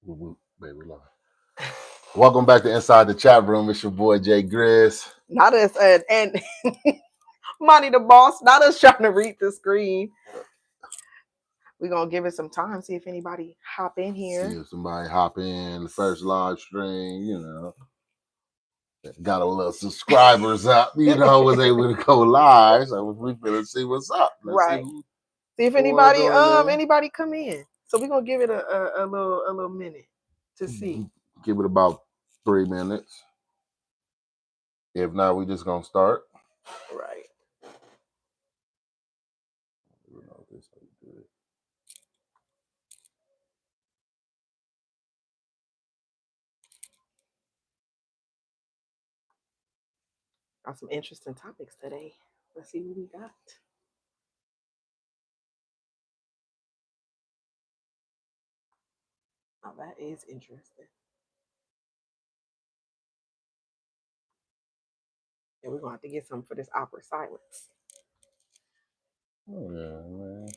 Baby, love. Welcome back to Inside the Chat Room. It's your boy Jay Grizzl3y. Not us and Moni Da Boss. Not us trying to read the screen. We're gonna give it some time, see if anybody hop in here. See if somebody hop in the first live stream, you know. Got a little subscribers up, you know, was able to go live. So we finna see what's up. Let's see if anybody come in. So we're gonna give it a little minute to see. Give it about 3 minutes. If not, we just gonna start. Right. Got some interesting topics today. Let's see what we got. Oh, that is interesting. And we're gonna have to get some for this awkward silence. Oh yeah, man.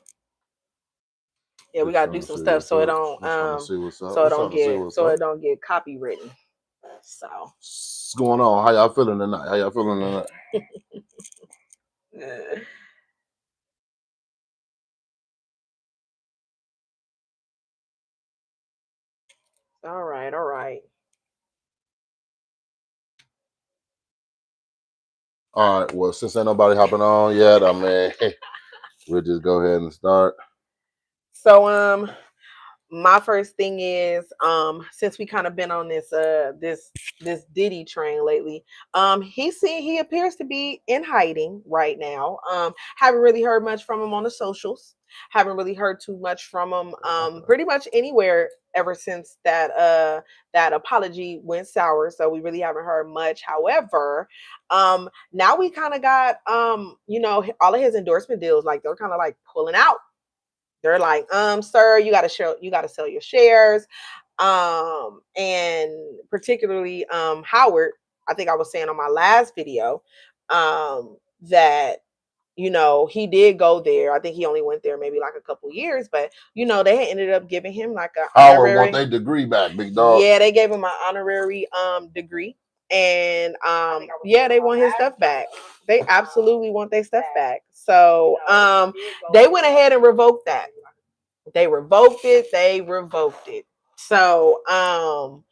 Yeah, we gotta do some stuff so it don't so it don't get copywritten. So what's going on? How y'all feeling tonight? All right. All right. Well, since ain't nobody hopping on yet, I mean, we'll just go ahead and start. So my first thing is since we kind of been on this this Diddy train lately, he appears to be in hiding right now. Haven't really heard much from him on the socials. Haven't really heard too much from him pretty much anywhere ever since that apology went sour. So we really haven't heard much. However, now we kind of got you know, all of his endorsement deals, like they're kind of like pulling out. They're like, sir, you gotta sell your shares. And particularly Howard, I think I was saying on my last video, that, you know, he did go there. I think he only went there maybe like a couple years, but you know, they ended up giving him like a Howard want their degree back, big dog. Yeah, they gave him an honorary degree. And yeah, they want his stuff back. They absolutely want their stuff back. So they went ahead and revoked that. They revoked it. So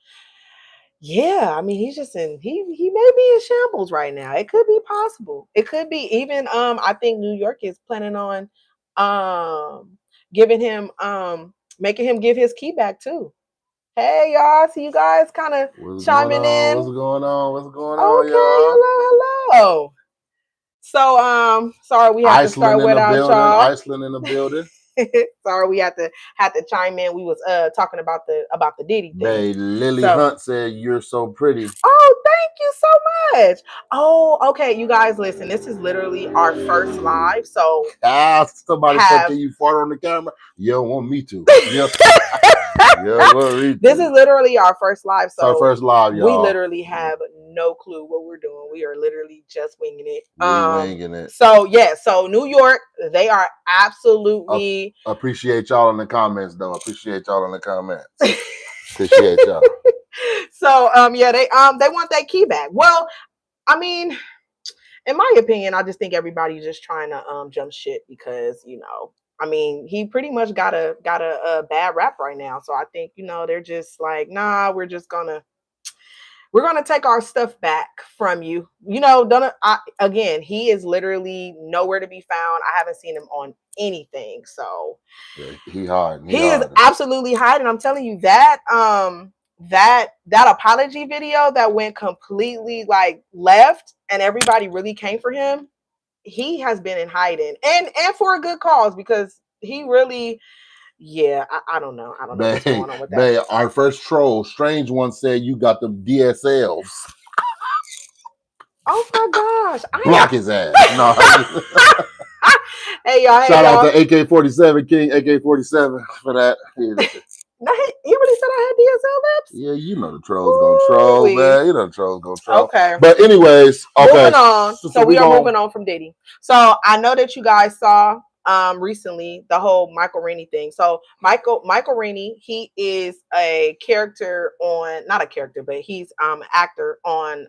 yeah, I mean, he's just he may be in shambles right now. It could be possible. It could be even I think New York is planning on giving him making him give his key back too. Hey y'all, see you guys kind of chiming in. What's going on? Okay, y'all? Hello. So sorry we have to start without y'all. Iceland in the building. Sorry, we had to chime in. We was talking about the Diddy thing. Hey, Lily Hunt said you're so pretty. Oh, thank you so much. Oh, okay, you guys, listen. This is literally our first live, so somebody said, "Can you fart on the camera?" You don't want me to. Yeah. This is literally our first live, so our first live, y'all. We literally have no clue what we're doing. We are literally just winging it. Winging it. So yeah, so New York, they are absolutely appreciate y'all in the comments, though. Appreciate y'all in the comments. Appreciate y'all. So yeah, they want that key back. Well, I mean, in my opinion, I just think everybody's just trying to jump shit because, you know, I mean, he pretty much got a bad rap right now. So I think, you know, they're just like, nah, we're gonna take our stuff back from you. You know, again, he is literally nowhere to be found. I haven't seen him on anything. So yeah, he hiding. He is absolutely hiding. I'm telling you that that apology video that went completely like left and everybody really came for him. He has been in hiding and for a good cause because he really, yeah, I don't know. I don't know what's going on with that. Our first troll, Strange One, said you got the DSLs. Oh my gosh. Block his ass. No. Hey y'all. Shout out to AK-47 King, AK-47 for that. No, he really said I had DSL lips? Yeah, you know the trolls gonna troll, man. You know the trolls gonna troll. Okay. But anyways, okay. Moving on. So we are moving on from Diddy. So I know that you guys saw recently, the whole Michael Rainey thing. So Michael Rainey, he is a character on, not a character, but he's actor on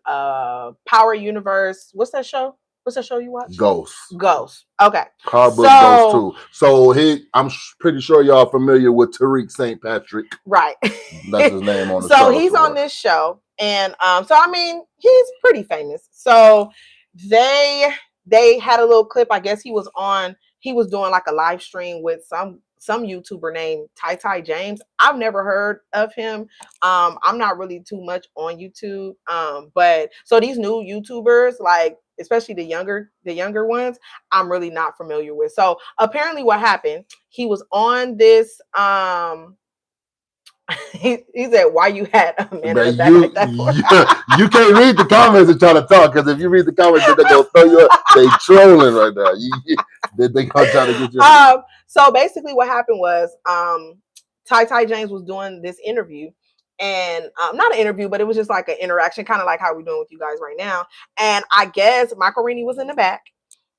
Power Universe. What's that show? What's that show you watch? Ghost. Ghost. Okay. Harbor Ghost too. So I'm pretty sure y'all familiar with Tariq St. Patrick. Right. That's his name on the so show. He's on this show, and so I mean, he's pretty famous. So they had a little clip. I guess he was doing like a live stream with some YouTuber named Ty James. I've never heard of him. I'm not really too much on YouTube. But so these new YouTubers, like especially the younger ones, I'm really not familiar with. So apparently what happened, he was on this he said, "Why you had a man in the back like that for?" You can't read the comments and try to talk, because if you read the comments, they're gonna throw you up. They trolling right now. They gonna try to get you. So basically, what happened was, Ty James was doing this interview, and not an interview, but it was just like an interaction, kind of like how we're doing with you guys right now. And I guess Michael Rainey was in the back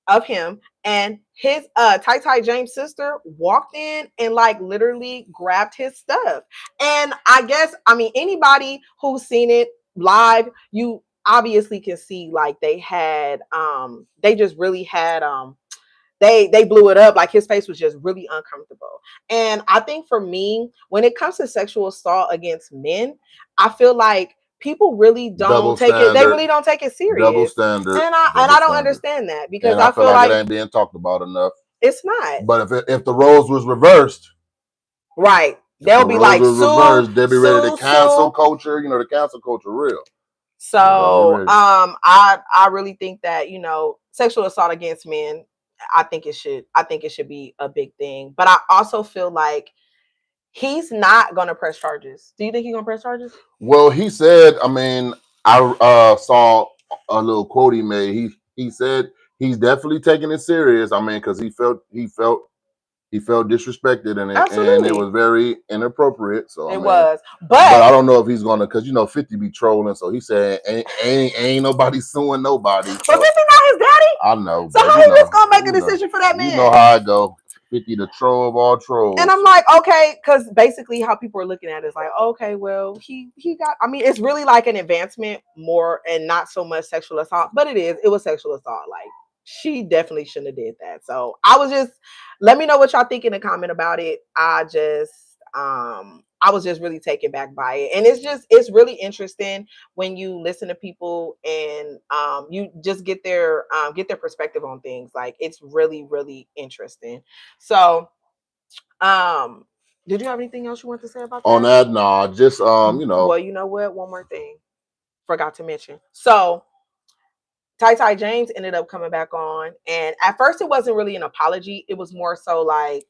of him, and his Ty James' sister walked in and like literally grabbed his stuff. And I guess, I mean, anybody who's seen it live, you obviously can see like they had they just really had they blew it up. Like his face was just really uncomfortable. And I think for me, when it comes to sexual assault against men, I feel like people really don't take it. They really don't take it serious. Double standard. And I don't understand that, because and I feel like it ain't being talked about enough. It's not. But if the roles was reversed, right, they'll be like, reversed, they'll be ready to cancel culture. You know, the cancel culture real. So I really think that, you know, sexual assault against men, I think it should be a big thing. But I also feel like he's not going to press charges. Do you think he's going to press charges? Well, he said, I mean, I saw a little quote he made. He said he's definitely taking it serious. I mean, because he felt disrespected, and it was very inappropriate. So it was, but I don't know if he's gonna, because you know 50 be trolling. So he said ain't nobody suing nobody. So, but 50 not his daddy. I know. So how he just gonna make a decision for that man? You know how I go. 50 the troll of all trolls. And I'm like, okay, because basically how people are looking at it is like, okay, well, he got, I mean, it's really like an advancement more, and not so much sexual assault, but it was sexual assault. Like, she definitely shouldn't have did that. So I was just, let me know what y'all think in the comment about it. I was just really taken back by it. And it's really interesting when you listen to people, and you just get their perspective on things. Like, it's really, really interesting. So did you have anything else you want to say about that? On that, no, just you know. Well, you know what? One more thing. Forgot to mention. So Ty James ended up coming back on, and at first it wasn't really an apology. It was more so like,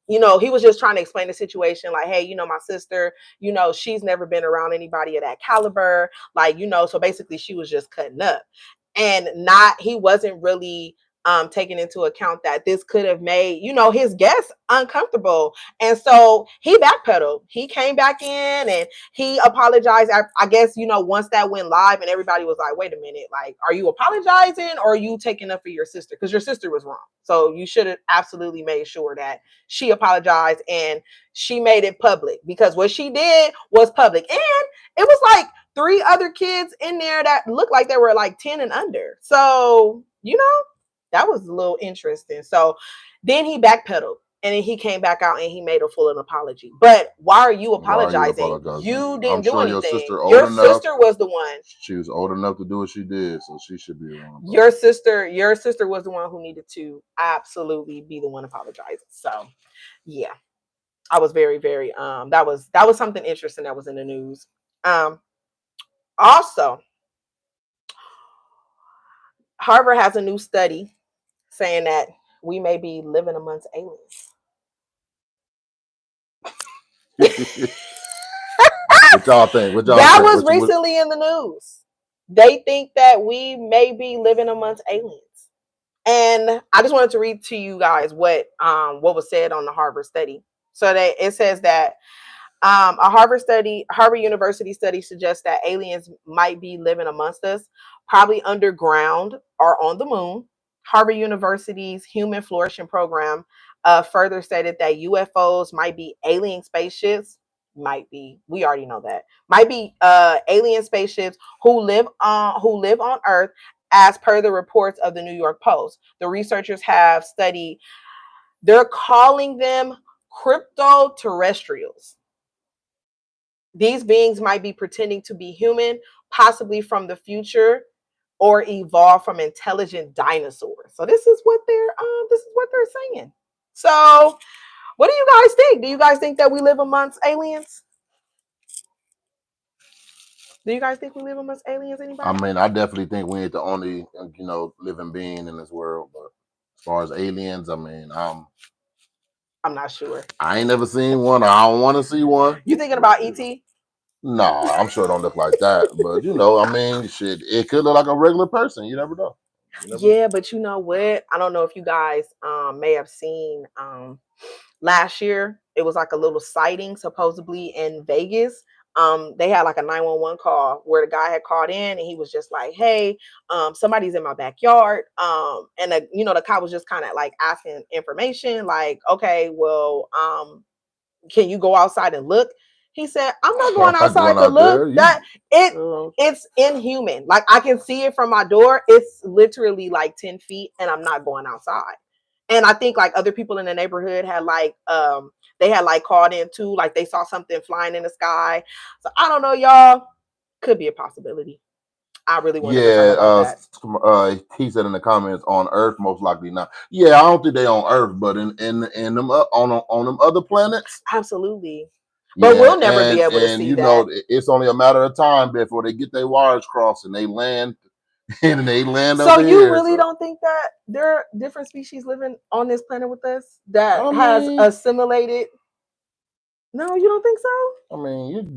you know, he was just trying to explain the situation, like, hey, you know, my sister, you know, she's never been around anybody of that caliber, like, you know, so basically she was just cutting up, and he wasn't really taking into account that this could have made, you know, his guests uncomfortable. And so he backpedaled. He came back in and he apologized. I guess, you know, once that went live and everybody was like, wait a minute, like, are you apologizing or are you taking up for your sister? Because your sister was wrong. So you should have absolutely made sure that she apologized and she made it public, because what she did was public. And it was like 3 other kids in there that looked like they were like 10 and under. So, you know, that was a little interesting. So then he backpedaled, and then he came back out and he made a full apology. But why are you apologizing? You didn't do anything. Your sister was the one. She was old enough to do what she did, so she should be wrong. Your sister was the one who needed to absolutely be the one apologizing. So yeah, I was very, very that was something interesting that was in the news. Also, Harvard has a new study saying that we may be living amongst aliens. What y'all think? That was recently in the news. They think that we may be living amongst aliens. And I just wanted to read to you guys what was said on the Harvard study. So it says that a Harvard University study suggests that aliens might be living amongst us, probably underground or on the moon. Harvard University's Human Flourishing Program further stated that UFOs might be alien spaceships. Might be. We already know that. Might be alien spaceships who live on Earth, as per the reports of the New York Post. The researchers have studied. They're calling them crypto terrestrials. These beings might be pretending to be human, possibly from the future, or evolve from intelligent dinosaurs. So this is what they're saying. So what do you guys think? Do you guys think that we live amongst aliens? Do you guys think we live amongst aliens? I Anybody? mean, I definitely think we ain't the only, living being in this world. But as far as aliens, I mean, I'm not sure. I ain't never seen one. I don't want to see one. You thinking about ET? No, I'm sure it don't look like that. But I mean, shit, it could look like a regular person. You never know. Yeah, but you know what? I don't know if you guys may have seen last year. It was like a little sighting supposedly in Vegas. They had like a 911 call where the guy had called in and he was just like, "Hey, somebody's in my backyard." And the cop was just kind of like asking information, like, "Okay, well, can you go outside and look?" He said, "I'm not going I'm not outside going to out look. there. It's inhuman. Like I can see it from my door. It's literally like 10 feet, and I'm not going outside." And I think like other people in the neighborhood had like they had like called in too, like they saw something flying in the sky. So I don't know, y'all. Could be a possibility. I really wanted to talk Yeah, about that. he said in the comments, on Earth, most likely not. Yeah, I don't think they on Earth, but in them on them other planets. Absolutely. But Yeah, we'll never be able to see that. it's only a matter of time before they get their wires crossed and they land and they land So over you here. really So don't think that there are different species living on this planet with us that I has mean, assimilated? No, you don't think so?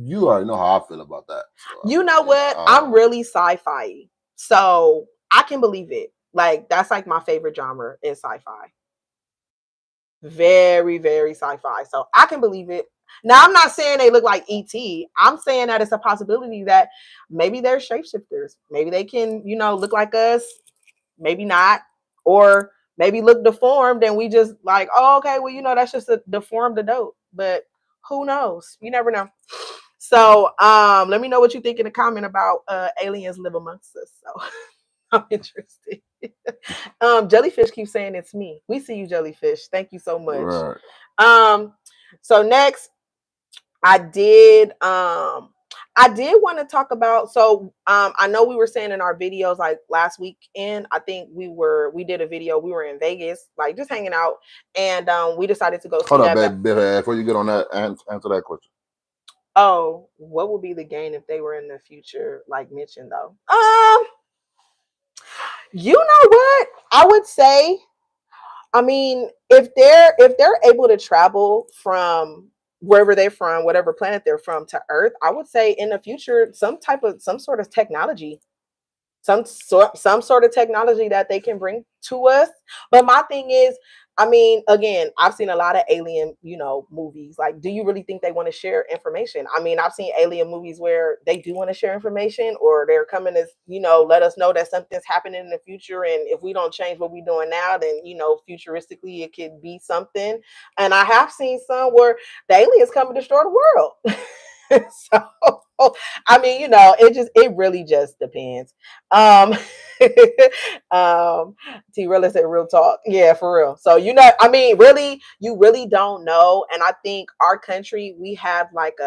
you already know how I feel about that. So You know what? I'm really sci-fi, so I can believe it. Like that's like my favorite genre is sci-fi. Very, very sci-fi. So I can believe it. Now I'm not saying they look like ET. I'm saying that it's a possibility that maybe they're shapeshifters. Maybe they can, look like us, maybe not, or maybe look deformed and we just like, oh, okay, well, that's just a deformed adult. But who knows? You never know. So let me know what you think in the comment about aliens live amongst us. So I'm interested. Jellyfish keeps saying it's me. We see you, Jellyfish. Thank you so much. right. So next I did want to talk about, so I know we were saying in our videos like last weekend, I think we did a video, we were in Vegas, like just hanging out, and we decided to go see Hold up, that. baby, before you get on that, answer that question. Oh, what would be the gain if they were in the future, like mentioned though? You know what? I would say, I mean, if they're able to travel from wherever they're from, whatever planet they're from, to Earth, I would say in the future, some sort of technology, some sort of technology that they can bring to us. But my thing is, I mean, again, I've seen a lot of alien, movies. Like, do you really think they want to share information? I mean, I've seen alien movies where they do want to share information, or they're coming to, let us know that something's happening in the future, and if we don't change what we're doing now, then futuristically it could be something. And I have seen some where the aliens come and destroy the world. So I mean, it really just depends. um T really said real talk. Yeah, for real. So I mean, really, you really don't know. And I think our country, we have like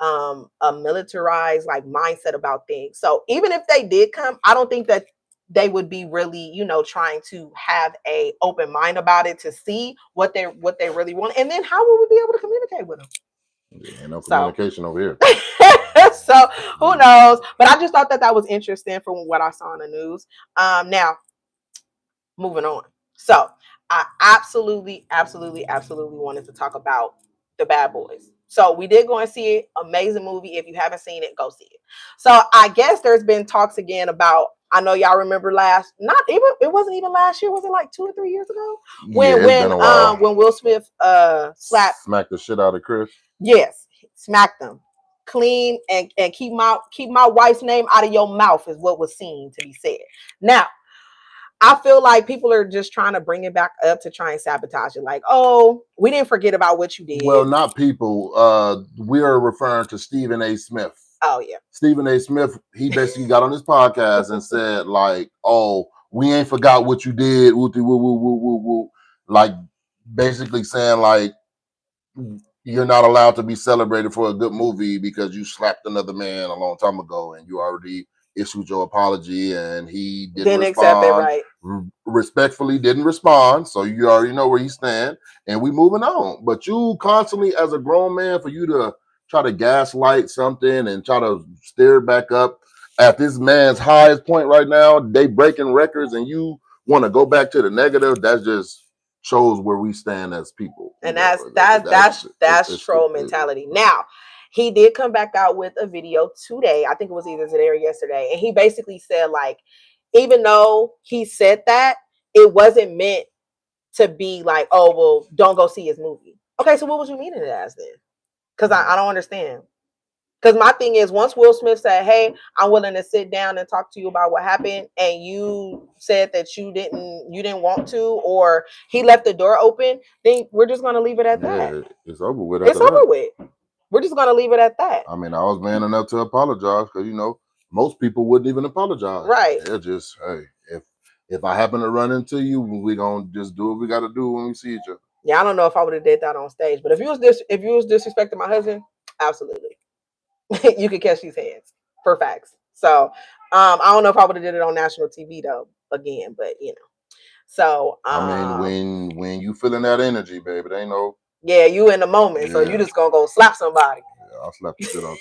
a militarized like mindset about things. So even if they did come, I don't think that they would be really, trying to have a open mind about it to see what they really want. And then how would we be able to communicate with them? Yeah, no So communication over here. so who knows? But I just thought that was interesting from what I saw in the news. Now moving on. So I absolutely, absolutely, absolutely wanted to talk about The Bad Boys. So we did go and see it. Amazing movie. If you haven't seen it, go see it. So I guess there's been talks again about. I know y'all remember it wasn't even last year. Was it like 2 or 3 years ago? Yeah, it's been a while. When Will Smith smacked the shit out of Chris. Yes, smacked them clean and keep my wife's name out of your mouth is what was seen to be said. Now, I feel like people are just trying to bring it back up to try and sabotage it. Like, oh, we didn't forget about what you did. Well, not people. We are referring to Stephen A. Smith. Oh yeah. Stephen A. Smith, he basically got on his podcast and said, like, oh, we ain't forgot what you did. Woo, woo, woo, woo, woo, woo. Like, basically saying, like, you're not allowed to be celebrated for a good movie because you slapped another man a long time ago and you already issued your apology and he didn't accept it, respond. right? Respectfully didn't respond. So you already know where you stand and we moving on. But you constantly, as a grown man, for you to try to gaslight something and try to steer it back up at this man's highest point right now, they breaking records and you want to go back to the negative, that's just shows where we stand as people. And that's troll mentality. Now, he did come back out with a video today. I think it was either today or yesterday. And he basically said, like, even though he said that, it wasn't meant to be like, oh, well, don't go see his movie. Okay, so what was you meaning it as then? Because I don't understand. Because my thing is, once Will Smith said, hey, I'm willing to sit down and talk to you about what happened, and you said that you didn't want to, or he left the door open, then we're just going to leave it at that. It's over with. It's over with. We're just going to leave it at that. I mean, I was man enough to apologize because, you know, most people wouldn't even apologize. Right. They're just, hey, if I happen to run into you, we're going to just do what we got to do when we see each other. Yeah, I don't know if I would have did that on stage, but if you was disrespecting my husband, absolutely. You could catch these hands for facts. So I don't know if I would have did it on national TV though again, but you know. So I mean, when you feeling that energy, baby, they ain't no. Yeah, you in the moment, so you just gonna go slap somebody. Yeah, I'll slap the shit on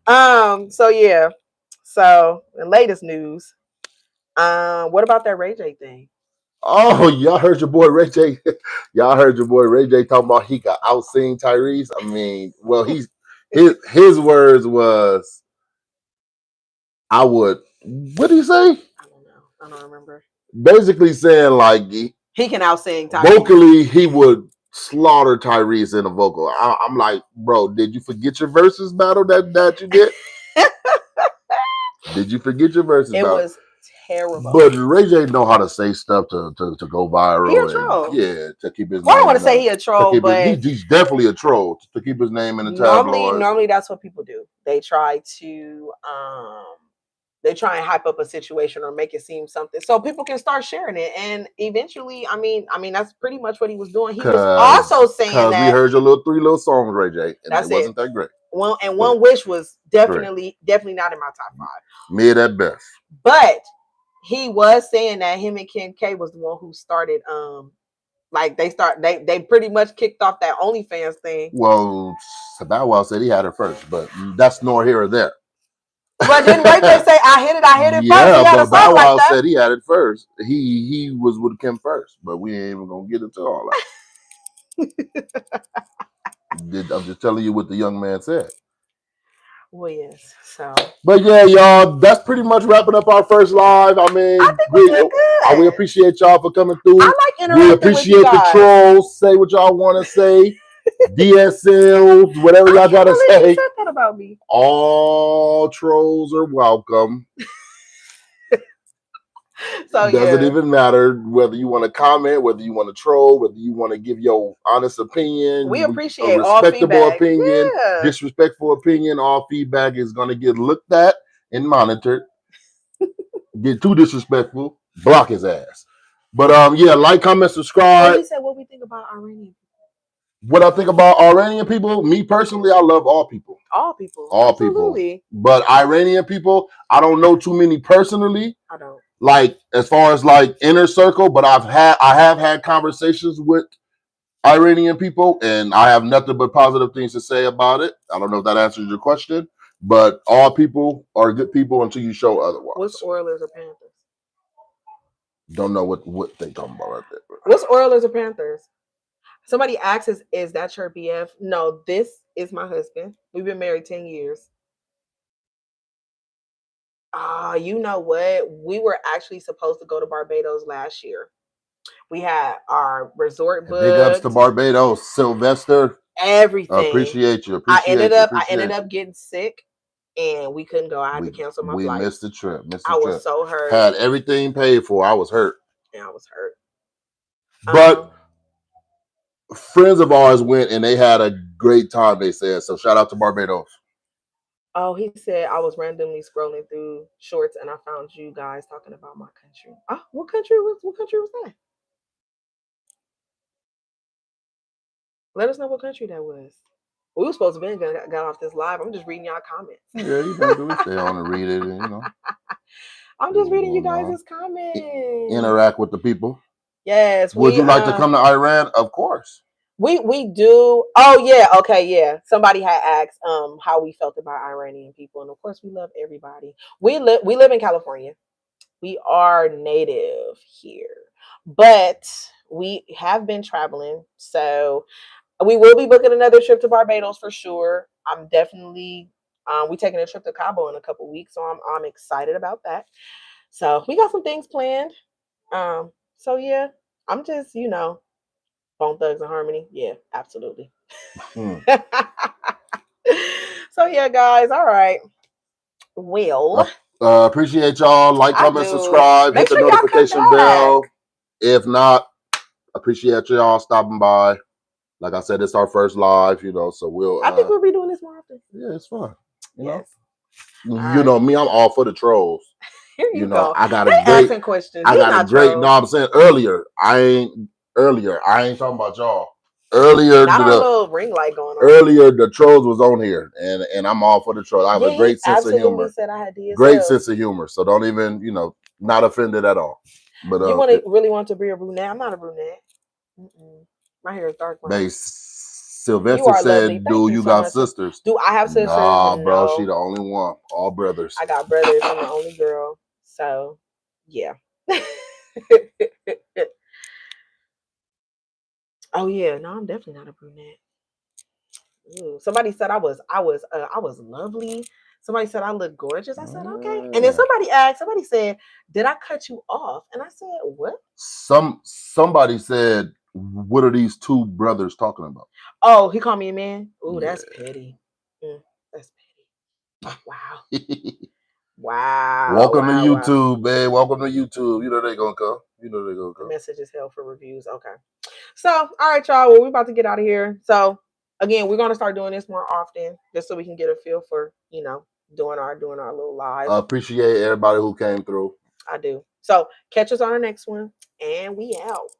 somebody. So yeah. So the latest news. What about that Ray J thing? Oh, y'all heard your boy Ray J. Y'all heard your boy Ray J talking about he could out-sing Tyrese. I mean, well, his words was, I would. What did he say? I don't know. I don't remember. Basically saying like he can out-sing Tyrese. Vocally, he would slaughter Tyrese in a vocal. I'm like, bro, did you forget your versus battle that you did? Did you forget your versus battle? It was terrible. But Ray J know how to say stuff to go viral. He a troll. Yeah, to keep his name. I don't want to say he a troll, but he's definitely a troll to keep his name in the tabloids. Normally that's what people do. They try to and hype up a situation or make it seem something so people can start sharing it. And eventually, I mean, that's pretty much what he was doing. He was also saying that we heard your three little songs, Ray J, and it wasn't that great. One Wish was definitely not in my top 5. Mid at best. But he was saying that him and Kim K was the one who started they pretty much kicked off that OnlyFans thing. Well, Bow Wow said he had it first, but that's nor here or there. But didn't Ray J say I hit it first? Yeah, but Bow Wow said he had it first. He was with Kim first, but we ain't even gonna get into all that. I'm just telling you what the young man said. Well, yes. So, but yeah, y'all, that's pretty much wrapping up our first live. I mean, I think we appreciate y'all for coming through. I like interacting We appreciate with the trolls. Say what y'all want to say. DSLs, whatever y'all gotta say. You said that about me. All trolls are welcome. So doesn't even matter whether you want to comment, whether you want to troll, whether you want to give your honest opinion. We appreciate all feedback. Opinion, disrespectful opinion. All feedback is going to get looked at and monitored. Get too disrespectful, block his ass. But yeah, like, comment, subscribe. We said what we think about Iranian. What I think about Iranian people, me personally, I love all people. All people. All Absolutely. people. But Iranian people, I don't know too many personally. I don't. Like, as far as like inner circle, but I have had conversations with Iranian people, and I have nothing but positive things to say about it. I don't know if that answers your question, but all people are good people until you show otherwise. What's Oilers or Panthers? Don't know what they talking about right there. What's Oilers or Panthers? Somebody asks, is that your BF? No, this is my husband. We've been married 10 years. You know what? We were actually supposed to go to Barbados last year. We had our resort booked. Big ups to Barbados, Sylvester. Everything. Appreciate you. I ended up getting sick, and we couldn't go. I had to cancel my flight. We missed the trip. I was so hurt. Had everything paid for. I was hurt. Yeah, I was hurt. But friends of ours went and they had a great time, they said. So shout out to Barbados. Oh, he said I was randomly scrolling through shorts and I found you guys talking about my country. Oh, what country was that? Let us know what country that was. We were supposed to be got off this live. I'm just reading y'all comments. Yeah, you know, we stay on and read it, and, you know. I'm just reading you guys' comments. Interact with the people. Yes. Would you like to come to Iran? Of course. We do. Oh yeah, okay, yeah. Somebody had asked how we felt about Iranian people, and of course we love everybody. We live in California. We are native here, but we have been traveling, so we will be booking another trip to Barbados for sure. I'm definitely we taking a trip to Cabo in a couple weeks, so I'm excited about that. So we got some things planned. So yeah, I'm just Bone Thugs and Harmony. Yeah, absolutely. So yeah, guys. All right. Well, appreciate y'all. Like, comment, subscribe, hit the notification bell. If not, appreciate y'all stopping by. Like I said, it's our first live, so we'll. I think we'll be doing this more often. Yeah, it's fun. Yes. You know me, I'm all for the trolls. Here you go. I got a great asking questions. I got a great. No, I'm saying earlier. I ain't talking about y'all. Earlier, not our little ring light going on. Earlier, the trolls was on here, and I'm all for the trolls. I have a great sense of humor. Said I had DSL. Great sense of humor. So don't even, not offended at all. But you really want to be a brunette? I'm not a brunette. My hair is dark brown. Sylvester said, "Do you got sisters? Do I have sisters? Nah, bro, she the only one. All brothers. I got brothers. I'm the only girl. So, yeah." Oh yeah, no, I'm definitely not a brunette. Ooh, somebody said I was lovely. Somebody said I look gorgeous. I said okay, and then somebody said, "Did I cut you off?" And I said, "What?" Somebody said, "What are these two brothers talking about?" Oh, he called me a man. Ooh, that's petty. That's petty. Wow. Wow. Welcome to YouTube, man. Welcome to YouTube. You know they're gonna come. The message is held for reviews. Okay. So, all right, y'all. Well, we're about to get out of here. So, again, we're gonna start doing this more often, just so we can get a feel for, doing our little live. I appreciate everybody who came through. I do. So, catch us on the next one, and we out.